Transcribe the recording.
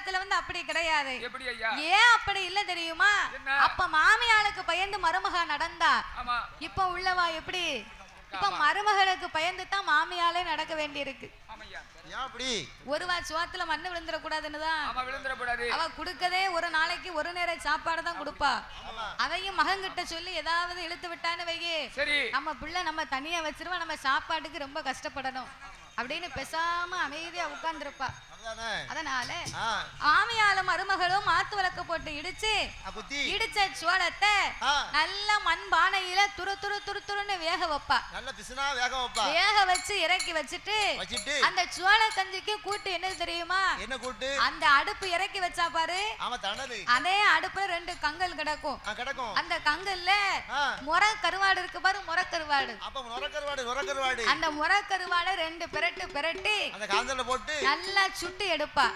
காலத்துல அப்படி கிடையாது. எப்படி ஐயா? ஏன் அப்படி இல்ல தெரியுமா? அப்ப மாமியாளுக்கு பயந்து மருமக நடந்தா. இப்ப உள்ளவா எப்படி? இப்ப மருமகளுக்கு பயந்து தான் மாமியாலே நடக்க வேண்டி இருக்கு. ஒருவா சுவாத்துல மண்ணு விழுந்துட கூடாதுன்னுதான் அவ குடுக்கதே ஒரு நாளைக்கு ஒரு நேர சாப்பாடு தான் கொடுப்பா. அதையும் மகன்கிட்ட சொல்லி ஏதாவது இழுத்து விட்டான்னு வையே, நம்ம பிள்ளை நம்ம தனியா வச்சிருவா, நம்ம சாப்பாட்டுக்கு ரொம்ப கஷ்டப்படணும் அப்படின்னு பேசாம அமைதியா உட்கார்ந்துருப்பா. அதனால மாமியாலும் மருமகளும் மாத்து விளக்கு போட்டு இடிச்ச சோளத்தை நல்ல மண் பானையில துரு துரு துரு துருன்னு வேக வைப்பா. வேக வச்சு இறக்கி வச்சுட்டு அந்த சோள கஞ்சிக்கு கூட்டு என்னது தெரியுமா? என்ன கூட்டு? அந்த அடுப்பு இறக்கி வச்சா பாரு, அதே அடுப்புல 2 கங்கல் கிடக்கும். அந்த கங்கல்ல முறை கருவாடு இருக்கு பாரு, முறை கருவாடு. அந்த முறை கருவாடை 2 பிரட்டு பிரட்டி நல்லா சுட்டு எடுப்பா.